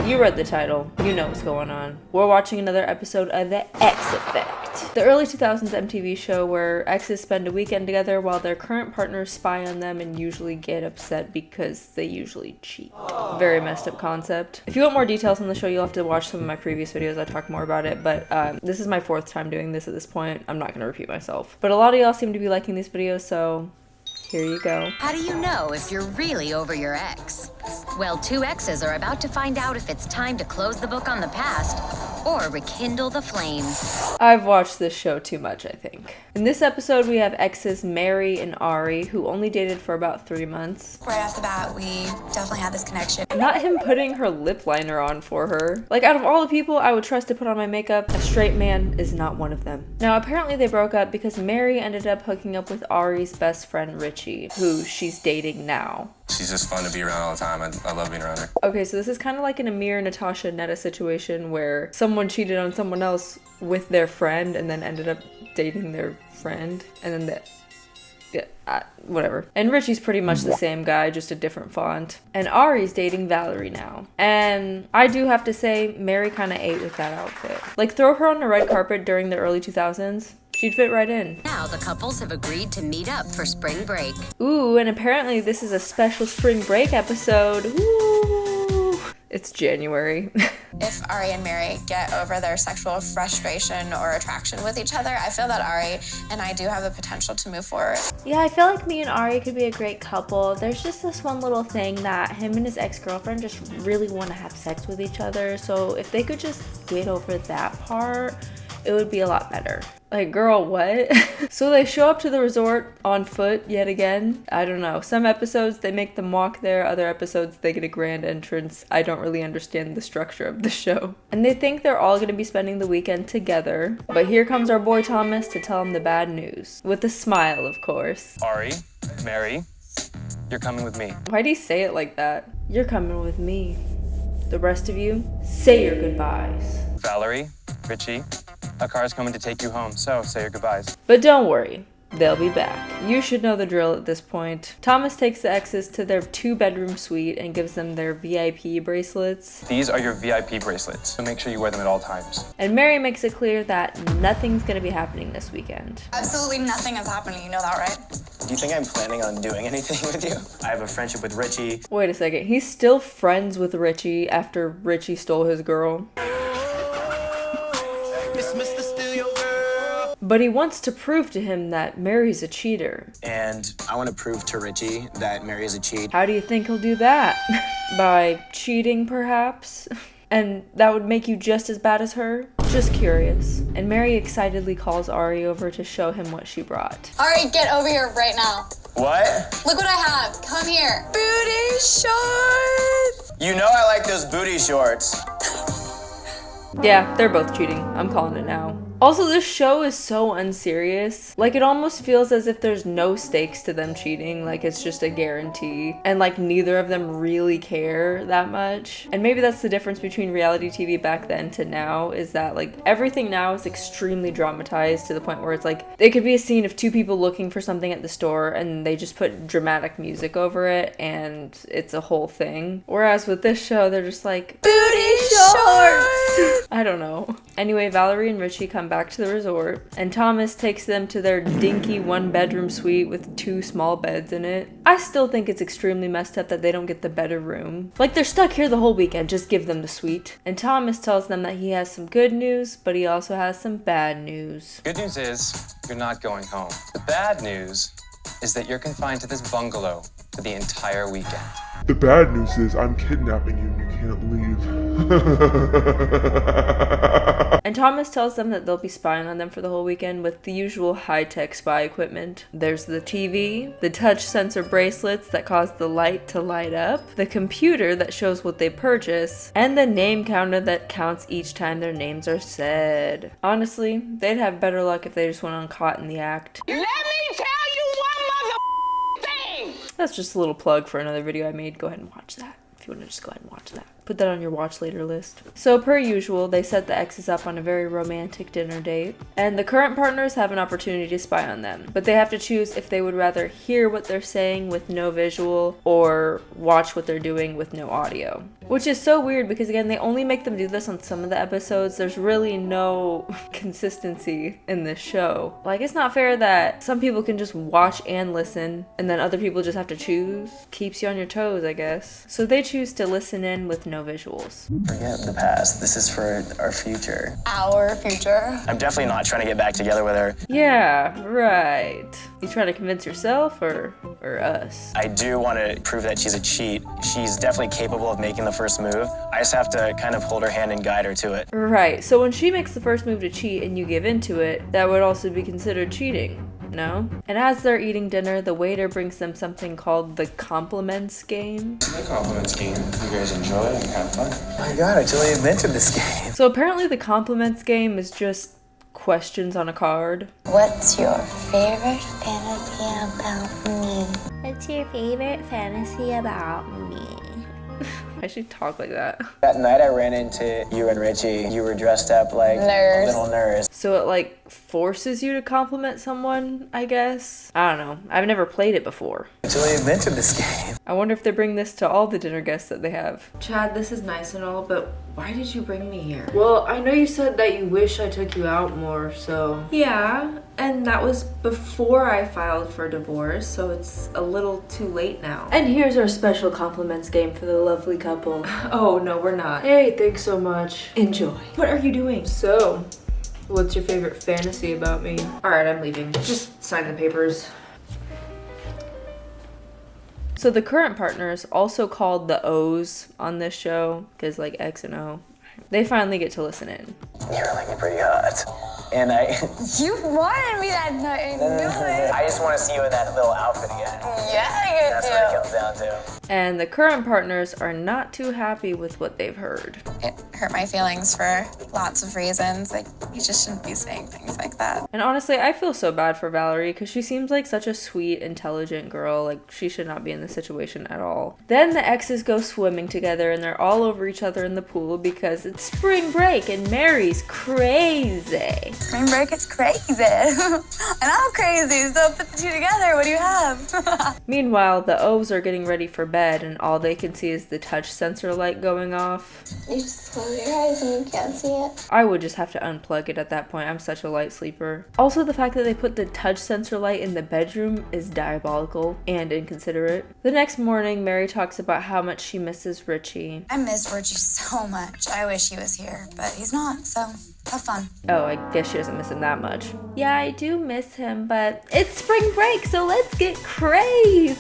You read the title. You know what's going on. We're watching another episode of The X Effect, the early 2000s MTV show where exes spend a weekend together while their current partners spy on them and usually get upset because they usually cheat. Very messed up concept. If you want more details on the show, you'll have to watch some of my previous videos. I talk more about it, but this is my 4th time doing this at this point. I'm not going to repeat myself. But a lot of y'all seem to be liking these videos, so here you go. How do you know if you're really over your ex? Well, 2 exes are about to find out if it's time to close the book on the past or rekindle the flame. I've watched this show too much, I think. In this episode, we have exes Mary and Ari, who only dated for about 3 months. Right off the bat, we definitely had this connection. Not him putting her lip liner on for her. Like, out of all the people I would trust to put on my makeup, a straight man is not one of them. Now, apparently they broke up because Mary ended up hooking up with Ari's best friend, Richie, who she's dating now. She's just fun to be around all the time. I love being around her. Okay, so this is kind of like an Amir, Natasha, Netta situation where someone cheated on someone else with their friend and then ended up dating their friend, and then whatever. And Richie's pretty much the same guy, just a different font. And Ari's dating Valerie now. And I do have to say, Mary kind of ate with that outfit. Like, throw her on the red carpet during the early 2000s. She'd fit right in. Now the couples have agreed to meet up for spring break. Ooh, and apparently this is a special spring break episode. Ooh. It's January. If Ari and Mary get over their sexual frustration or attraction with each other, I feel that Ari and I do have the potential to move forward. Yeah, I feel like me and Ari could be a great couple. There's just this one little thing that him and his ex-girlfriend just really want to have sex with each other. So if they could just get over that part, it would be a lot better. Like, girl, what? So they show up to the resort on foot yet again. I don't know. Some episodes they make them walk there. Other episodes they get a grand entrance. I don't really understand the structure of the show. And they think they're all going to be spending the weekend together. But here comes our boy Thomas to tell them the bad news. With a smile, of course. Ari, Mary, you're coming with me. Why'd he say it like that? You're coming with me. The rest of you, say your goodbyes. Valerie, Richie, a car's coming to take you home, so say your goodbyes. But don't worry, they'll be back. You should know the drill at this point. Thomas takes the exes to their 2-bedroom suite and gives them their VIP bracelets. These are your VIP bracelets, so make sure you wear them at all times. And Mary makes it clear that nothing's gonna be happening this weekend. Absolutely nothing is happening, you know that, right? Do you think I'm planning on doing anything with you? I have a friendship with Richie. Wait a second, he's still friends with Richie after Richie stole his girl. But he wants to prove to him that Mary's a cheater. And I want to prove to Richie that Mary is a cheat. How do you think he'll do that? By cheating, perhaps? And that would make you just as bad as her? Just curious. And Mary excitedly calls Ari over to show him what she brought. Ari, get over here right now. What? Look what I have. Come here. Booty shorts! You know I like those booty shorts. Yeah, they're both cheating. I'm calling it now. Also, this show is so unserious. Like, it almost feels as if there's no stakes to them cheating. Like, it's just a guarantee. And, like, neither of them really care that much. And maybe that's the difference between reality TV back then to now, is that, like, everything now is extremely dramatized to the point where it's like, it could be a scene of 2 people looking for something at the store and they just put dramatic music over it and it's a whole thing. Whereas with this show, they're just like, booty shorts! I don't know. Anyway, Valerie and Richie come back to the resort, and Thomas takes them to their dinky 1-bedroom suite with 2 small beds in it. I still think it's extremely messed up that they don't get the better room. Like, they're stuck here the whole weekend, just give them the suite. And Thomas tells them that he has some good news, but he also has some bad news. Good news is, you're not going home. The bad news is that you're confined to this bungalow for the entire weekend. The bad news is I'm kidnapping you and you can't leave. And Thomas tells them that they'll be spying on them for the whole weekend with the usual high-tech spy equipment. There's the TV, the touch sensor bracelets that cause the light to light up, the computer that shows what they purchase, and the name counter that counts each time their names are said. Honestly, they'd have better luck if they just went uncaught in the act. Let me tell you one mother thing! That's just a little plug for another video I made. Go ahead and watch that if you want to just go ahead and watch that. Put that on your watch later list. So per usual, they set the exes up on a very romantic dinner date, and the current partners have an opportunity to spy on them, but they have to choose if they would rather hear what they're saying with no visual or watch what they're doing with no audio. Which is so weird because again, they only make them do this on some of the episodes. There's really no consistency in this show. Like, it's not fair that some people can just watch and listen and then other people just have to choose. Keeps you on your toes, I guess. So they choose to listen in with no visuals. Forget the past. This is for our future. Our future. I'm definitely not trying to get back together with her. Yeah, right. You trying to convince yourself or us? I do want to prove that she's a cheat. She's definitely capable of making the first move. I just have to kind of hold her hand and guide her to it. Right, so when she makes the first move to cheat and you give into it, that would also be considered cheating. No? And as they're eating dinner, the waiter brings them something called the compliments game. The compliments game. You guys enjoy it and have fun. Oh my god, I totally invented this game. So apparently the compliments game is just questions on a card. What's your favorite fantasy about me? What's your favorite fantasy about me? Why should she talk like that? That night I ran into you and Richie. You were dressed up like Nurse. a little nurse. So it like forces you to compliment someone, I guess? I don't know. I've never played it before. I totally invented this game. I wonder if they bring this to all the dinner guests that they have. Chad, this is nice and all, but why did you bring me here? Well, I know you said that you wish I took you out more, so... Yeah, and that was before I filed for divorce, so it's a little too late now. And here's our special compliments game for the lovely couple. Oh, no, we're not. Hey, thanks so much. Enjoy. What are you doing? So, what's your favorite fantasy about me? All right, I'm leaving. Just sign the papers. So the current partners, also called the O's on this show, because like X and O, they finally get to listen in. You're like pretty hot. And You wanted me that night. I knew it. I just want to see you in that little outfit again. Yeah, you That's do. what it comes down to. And the current partners are not too happy with what they've heard. It hurt my feelings for lots of reasons. Like, you just shouldn't be saying things like that. And honestly, I feel so bad for Valerie because she seems like such a sweet, intelligent girl. Like, she should not be in this situation at all. Then the exes go swimming together and they're all over each other in the pool because it's spring break and Mary's crazy. Spring break is crazy. And I'm crazy, so put the two together, what do you have? Meanwhile, the O's are getting ready for bed and all they can see is the touch sensor light going off. You just close your eyes and you can't see it. I would just have to unplug it at that point. I'm such a light sleeper. Also, the fact that they put the touch sensor light in the bedroom is diabolical and inconsiderate. The next morning, Mary talks about how much she misses Richie. I miss Richie so much. I wish he was here, but he's not, so have fun. Oh, I guess she doesn't miss him that much. Yeah, I do miss him, but it's spring break, so let's get crazy.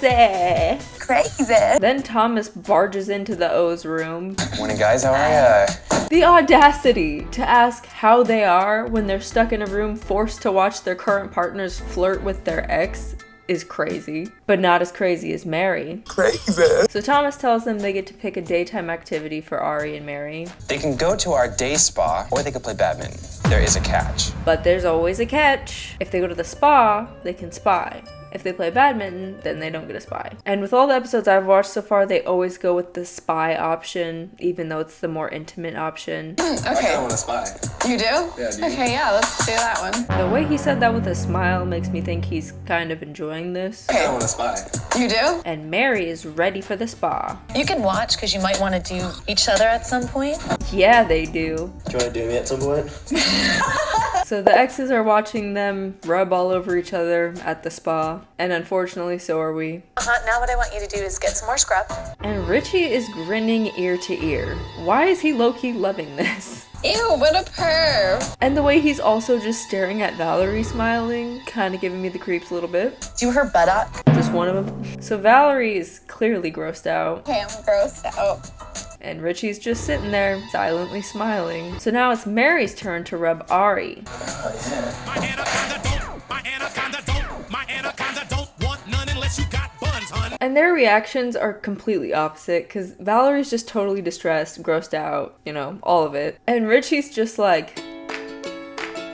Crazy. Then Thomas barges into the O's room. Morning, guys. How are ya? The audacity to ask how they are when they're stuck in a room forced to watch their current partners flirt with their ex is crazy, but not as crazy as Mary. Crazy. So Thomas tells them they get to pick a daytime activity for Ari and Mary. They can go to our day spa, or they could play badminton. There is a catch. But there's always a catch. If they go to the spa, they can spy. If they play badminton, then they don't get a spy. And with all the episodes I've watched so far, they always go with the spy option, even though it's the more intimate option. Okay. I want to spy. You do? Yeah, do you? Okay, yeah, let's do that one. The way he said that with a smile makes me think he's kind of enjoying this. Okay. I want to spy. You do? And Mary is ready for the spa. You can watch because you might want to do each other at some point. Yeah, they do. Do you want to do me at some point? So the exes are watching them rub all over each other at the spa. And unfortunately, so are we. Now what I want you to do is get some more scrub. And Richie is grinning ear to ear. Why is he low-key loving this? Ew, what a perv. And the way he's also just staring at Valerie smiling, kind of giving me the creeps a little bit. Do her buttock. Just one of them. So Valerie is clearly grossed out. Okay, I'm grossed out. And Richie's just sitting there, silently smiling. So now it's Mary's turn to rub Ari. And their reactions are completely opposite, because Valerie's just totally distressed, grossed out, you know, all of it. And Richie's just like,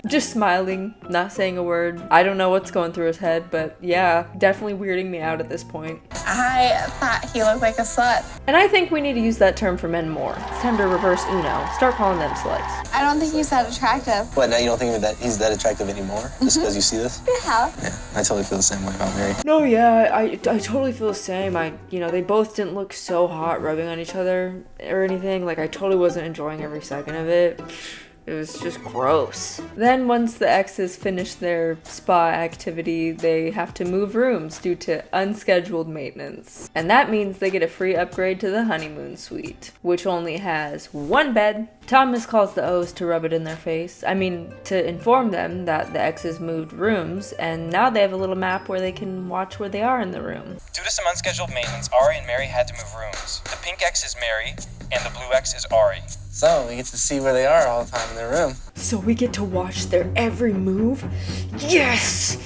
just smiling, not saying a word. I don't know what's going through his head, but yeah, definitely weirding me out at this point. I thought he looked like a slut. And I think we need to use that term for men more. It's time to reverse Uno. Start calling them sluts. I don't think he's that attractive. What, now you don't think that he's that attractive anymore? Just because you see this? Yeah. Yeah, I totally feel the same way about Mary. No, yeah, I totally feel the same. They both didn't look so hot rubbing on each other or anything. Like, I totally wasn't enjoying every second of it. It was just gross. Then once the exes finish their spa activity, they have to move rooms due to unscheduled maintenance. And that means they get a free upgrade to the honeymoon suite, which only has one bed. Thomas calls the O's to rub it in their face. To inform them that the exes moved rooms, and now they have a little map where they can watch where they are in the room. Due to some unscheduled maintenance, Ari and Mary had to move rooms. The pink X is Mary, and the blue X is Ari. So, we get to see where they are all the time in their room. So we get to watch their every move? Yes!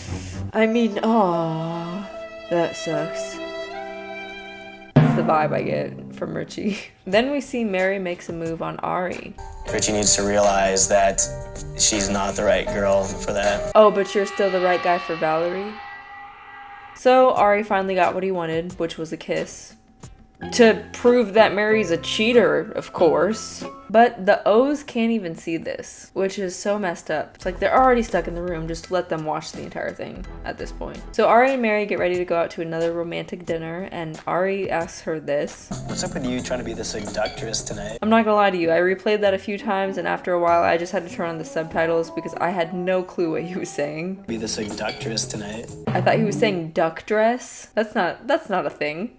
Aww. That sucks. That's the vibe I get from Richie. Then we see Mary makes a move on Ari. Richie needs to realize that she's not the right girl for that. Oh, but you're still the right guy for Valerie? So Ari finally got what he wanted, which was a kiss. To prove that Mary's a cheater, of course. But the O's can't even see this, which is so messed up. It's like they're already stuck in the room, just let them watch the entire thing at this point. So Ari and Mary get ready to go out to another romantic dinner, and Ari asks her this. What's up with you trying to be the seductress tonight? I'm not gonna lie to you, I replayed that a few times, and after a while I just had to turn on the subtitles because I had no clue what he was saying. Be the seductress tonight. I thought he was saying duck dress. That's not a thing.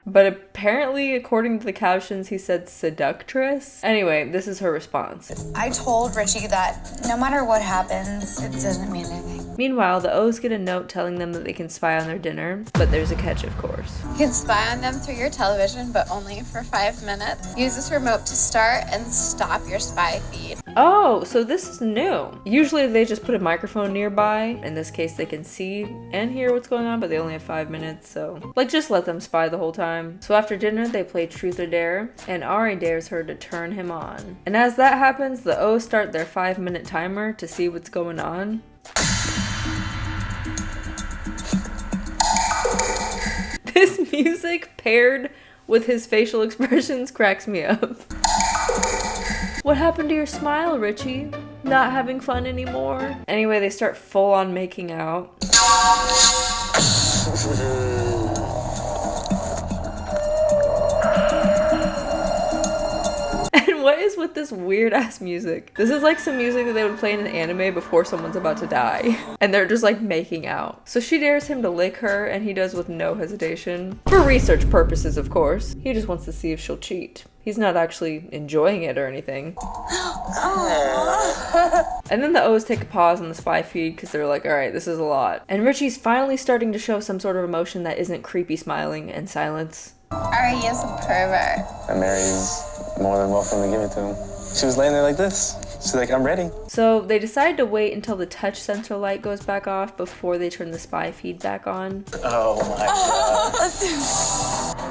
But apparently, according to the captions, he said seductress. Anyway, this is her response. I told Richie that no matter what happens, it doesn't mean anything. Meanwhile, the O's get a note telling them that they can spy on their dinner, but there's a catch, of course. You can spy on them through your television, but only for 5 minutes. Use this remote to start and stop your spy feed. Oh, so this is new. Usually they just put a microphone nearby. In this case, they can see and hear what's going on, but they only have 5 minutes, so just let them spy the whole time. So after dinner, they play Truth or Dare, and Ari dares her to turn him on. And as that happens, the O's start their 5-minute timer to see what's going on. This music paired with his facial expressions cracks me up. What happened to your smile, Richie? Not having fun anymore? Anyway, they start full on making out. And what is with this weird ass music? This is like some music that they would play in an anime before someone's about to die. And they're just making out. So she dares him to lick her, and he does with no hesitation. For research purposes, of course. He just wants to see if she'll cheat. He's not actually enjoying it or anything. And then the O's take a pause on the spy feed because they're like, alright, this is a lot. And Richie's finally starting to show some sort of emotion that isn't creepy smiling and silence. Ari is a pervert. And Mary's more than welcome to give it to him. She was laying there like this. She's like, I'm ready. So they decide to wait until the touch sensor light goes back off before they turn the spy feed back on. Oh my god.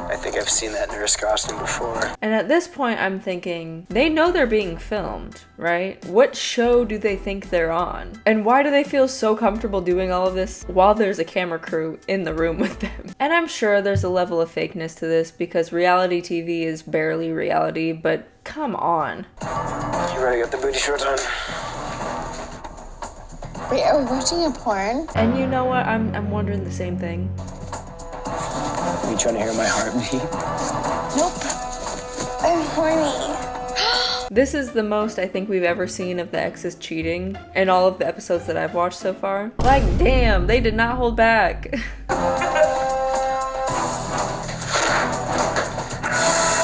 I think I've seen that nurse costume before. And at this point, I'm thinking, they know they're being filmed, right? What show do they think they're on? And why do they feel so comfortable doing all of this while there's a camera crew in the room with them? And I'm sure there's a level of fakeness to this because reality TV is barely reality, but come on. You ready to get the booty shorts on? Wait, are we watching a porn? And you know what? I'm wondering the same thing. Are you trying to hear my heartbeat? Nope. I'm horny. This is the most I think we've ever seen of the exes cheating in all of the episodes that I've watched so far. Like, damn, they did not hold back.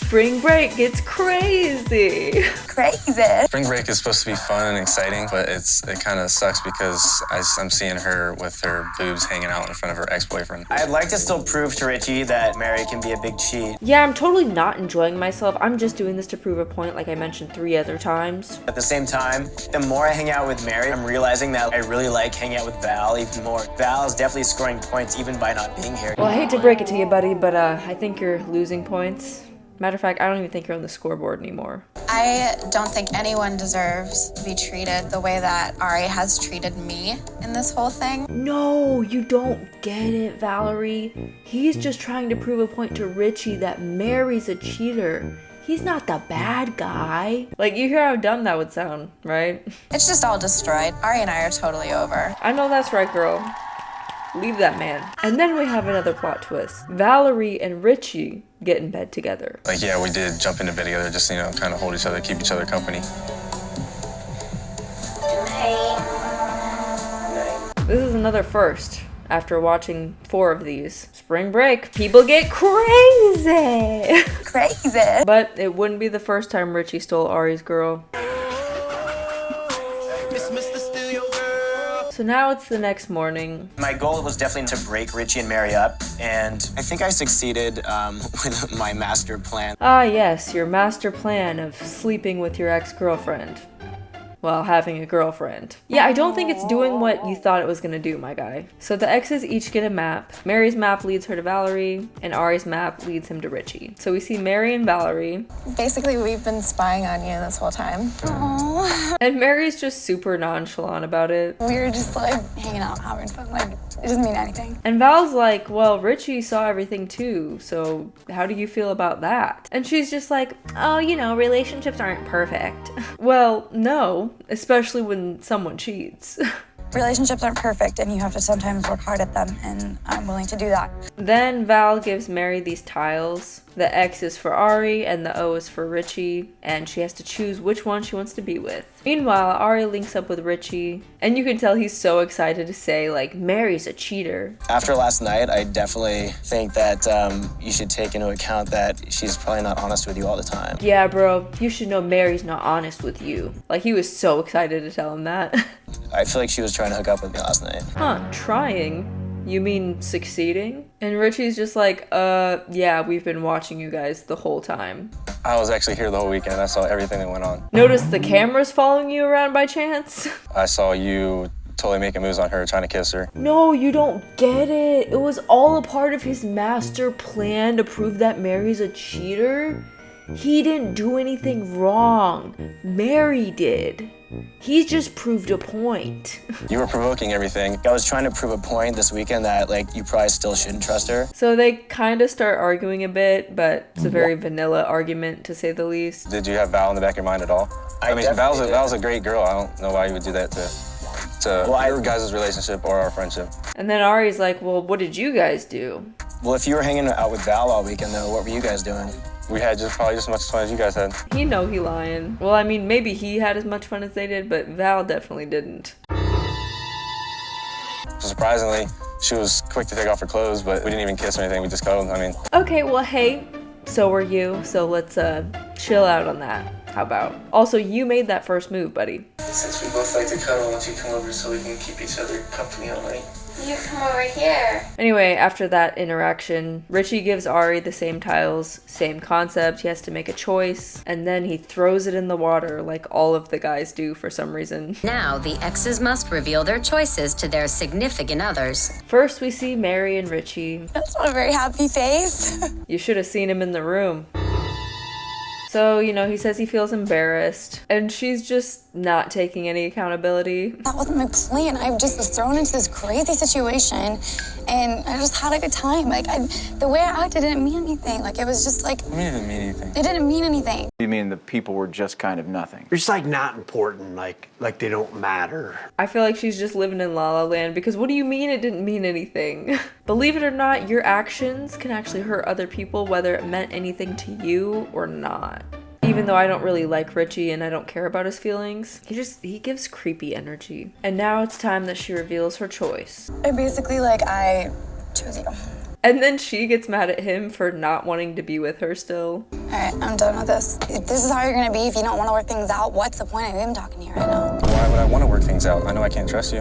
Spring break gets crazy. Crazy. Spring break is supposed to be fun and exciting, but it kind of sucks because I'm seeing her with her boobs hanging out in front of her ex-boyfriend. I'd like to still prove to Richie that Mary can be a big cheat. Yeah, I'm totally not enjoying myself. I'm just doing this to prove a point like I mentioned 3 other times. At the same time, the more I hang out with Mary, I'm realizing that I really like hanging out with Val even more. Val is definitely scoring points even by not being here. Well, I hate to break it to you, buddy, but I think you're losing points. Matter of fact, I don't even think you're on the scoreboard anymore. I don't think anyone deserves to be treated the way that Ari has treated me in this whole thing. No, you don't get it, Valerie. He's just trying to prove a point to Richie that Mary's a cheater. He's not the bad guy. Like, you hear how dumb that would sound, right? It's just all destroyed. Ari and I are totally over. I know that's right, girl. Leave that man. And then we have another plot twist. Valerie and Richie get in bed together. Like, yeah, we did jump into bed together, just, kind of hold each other, keep each other company. This is another first. After watching 4 of these. Spring break. People get crazy. Crazy. But it wouldn't be the first time Richie stole Ari's girl. So now it's the next morning. My goal was definitely to break Richie and Mary up, and I think I succeeded with my master plan. Ah yes, your master plan of sleeping with your ex-girlfriend. Well, having a girlfriend. Yeah, I don't think it's doing what you thought it was gonna do, my guy. So the exes each get a map. Mary's map leads her to Valerie, and Ari's map leads him to Richie. So we see Mary and Valerie. Basically, we've been spying on you this whole time. Aww. And Mary's just super nonchalant about it. We were just like hanging out, having fun. Like, it doesn't mean anything. And Val's like, well, Richie saw everything too, so how do you feel about that? And she's just like, oh, relationships aren't perfect. Well, no. Especially when someone cheats. Relationships aren't perfect and you have to sometimes work hard at them, and I'm willing to do that. Then Val gives Mary these tiles. The X is for Ari and the O is for Richie, and she has to choose which one she wants to be with. Meanwhile, Ari links up with Richie, and you can tell he's so excited to say, like, Mary's a cheater. After last night, I definitely think that you should take into account that she's probably not honest with you all the time. Yeah, bro, you should know Mary's not honest with you. Like, he was so excited to tell him that. I feel like she was trying to hook up with me last night. Huh, trying? You mean succeeding? And Richie's just like, yeah, we've been watching you guys the whole time. I was actually here the whole weekend. I saw everything that went on. Notice the cameras following you around by chance? I saw you totally making moves on her, trying to kiss her. No, you don't get it. It was all a part of his master plan to prove that Mary's a cheater. He didn't do anything wrong. Mary did. He just proved a point. You were provoking everything. I was trying to prove a point this weekend that, like, you probably still shouldn't trust her. So they kind of start arguing a bit, but it's a very vanilla argument, to say the least. Did you have Val in the back of your mind at all? I mean, Val's a great girl. I don't know why you would do that to your guys' relationship or our friendship. And then Ari's like, well, what did you guys do? Well, if you were hanging out with Val all weekend, though, what were you guys doing? We had probably just as much fun as you guys had. He lying. Well, I mean, maybe he had as much fun as they did, but Val definitely didn't. Surprisingly, she was quick to take off her clothes, but we didn't even kiss or anything. We just cuddled. I mean. Okay, well, hey, so were you. So let's chill out on that. How about? Also, you made that first move, buddy. Since we both like to cuddle, why don't you come over so we can keep each other company all night? You come over here. Anyway, after that interaction, Richie gives Ari the same tiles, same concept. He has to make a choice, and then he throws it in the water like all of the guys do for some reason. Now the exes must reveal their choices to their significant others. First, we see Mary and Richie. That's not a very happy face. You should have seen him in the room. So, he says he feels embarrassed, and she's just not taking any accountability. That wasn't my plan. I just was thrown into this crazy situation, and I just had a good time. Like, the way I acted didn't mean anything. Like, it was just like... It didn't mean anything. It didn't mean anything. You mean the people were just kind of nothing? They're just, like, not important, like they don't matter. I feel like she's just living in La La Land, because what do you mean it didn't mean anything? Believe it or not, your actions can actually hurt other people, whether it meant anything to you or not. Even though I don't really like Richie and I don't care about his feelings, he gives creepy energy. And now it's time that she reveals her choice. I chose you. And then she gets mad at him for not wanting to be with her still. All right, I'm done with this. If this is how you're gonna be, if you don't want to work things out, what's the point of even talking to you right now? Why would I want to work things out? I know I can't trust you.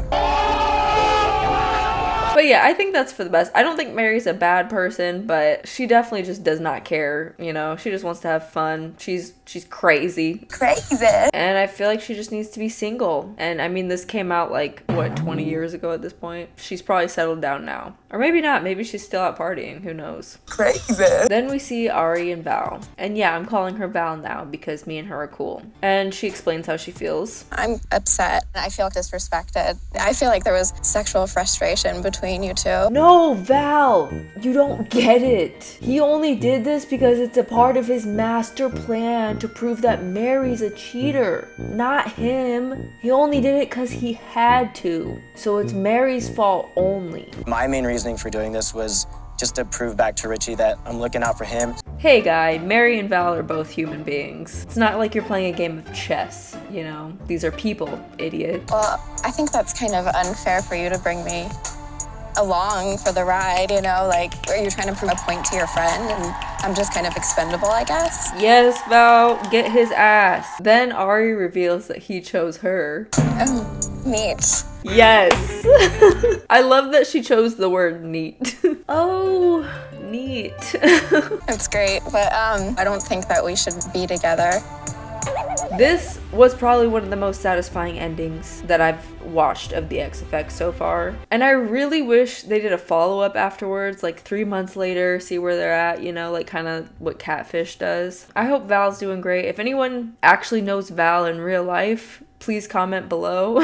But yeah, I think that's for the best. I don't think Mary's a bad person, but she definitely just does not care, you know? She just wants to have fun. She's crazy. Crazy. And I feel like she just needs to be single. And I mean, this came out like, what, 20 years ago at this point? She's probably settled down now. Or maybe not. Maybe she's still out partying. Who knows? Crazy. Then we see Ari and Val. And yeah, I'm calling her Val now because me and her are cool. And she explains how she feels. I'm upset. I feel disrespected. I feel like there was sexual frustration between you two. No, Val, you don't get it. He only did this because it's a part of his master plan to prove that Mary's a cheater, not him. He only did it because he had to. So it's Mary's fault only. My main reasoning for doing this was just to prove back to Richie that I'm looking out for him. Hey guy, Mary and Val are both human beings. It's not like you're playing a game of chess, you know? These are people, idiot. Well, I think that's kind of unfair for you to bring me along for the ride, you know? Like, are you trying to prove a point to your friend and I'm just kind of expendable, I guess? Yes, Val, get his ass. Then Ari reveals that he chose her. Oh, neat. Yes. I love that she chose the word neat. Oh, neat. It's great, but I don't think that we should be together. This was probably one of the most satisfying endings that I've watched of the XFX so far. And I really wish they did a follow-up afterwards, like 3 months later, see where they're at, you know, like kind of what Catfish does. I hope Val's doing great. If anyone actually knows Val in real life, please comment below.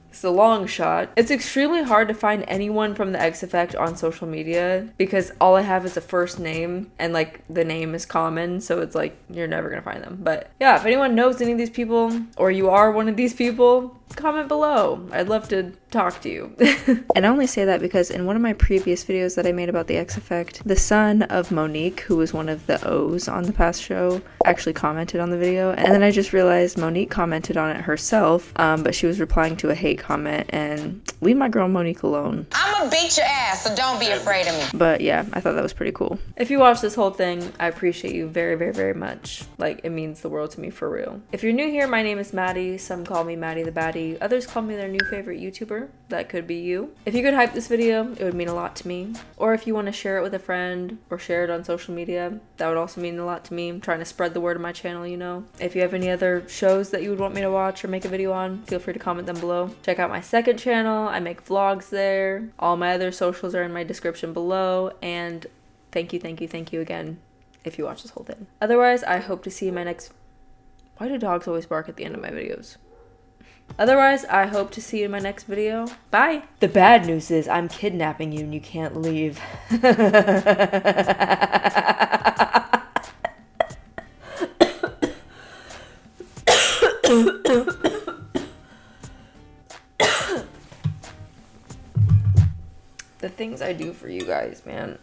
It's a long shot. It's extremely hard to find anyone from the X Effect on social media because all I have is a first name and like the name is common, so it's like you're never gonna find them. But yeah, if anyone knows any of these people or you are one of these people, comment below. I'd love to talk to you. And I only say that because in one of my previous videos that I made about the X Effect, the son of Monique, who was one of the O's on the past show, actually commented on the video. And then I just realized Monique commented on it herself, but she was replying to a hate comment, and leave my girl Monique alone. I'ma beat your ass, so don't be afraid of me. But yeah, I thought that was pretty cool. If you watched this whole thing, I appreciate you very, very, very much. Like, it means the world to me for real. If you're new here, my name is Maddie. Some call me Maddie the Baddie. Others call me their new favorite YouTuber. That could be you. If you could hype this video, it would mean a lot to me. Or if you want to share it with a friend or share it on social media, that would also mean a lot to me. I'm trying to spread the word of my channel, you know. If you have any other shows that you would want me to watch or make a video on, feel free to comment them below. Check out my second channel. I make vlogs there. All my other socials are in my description below. And thank you again if you watch this whole thing. Otherwise, I hope to see you in my next... Why do dogs always bark at the end of my videos? Otherwise, I hope to see you in my next video. Bye! The bad news is I'm kidnapping you and you can't leave. The things I do for you guys, man.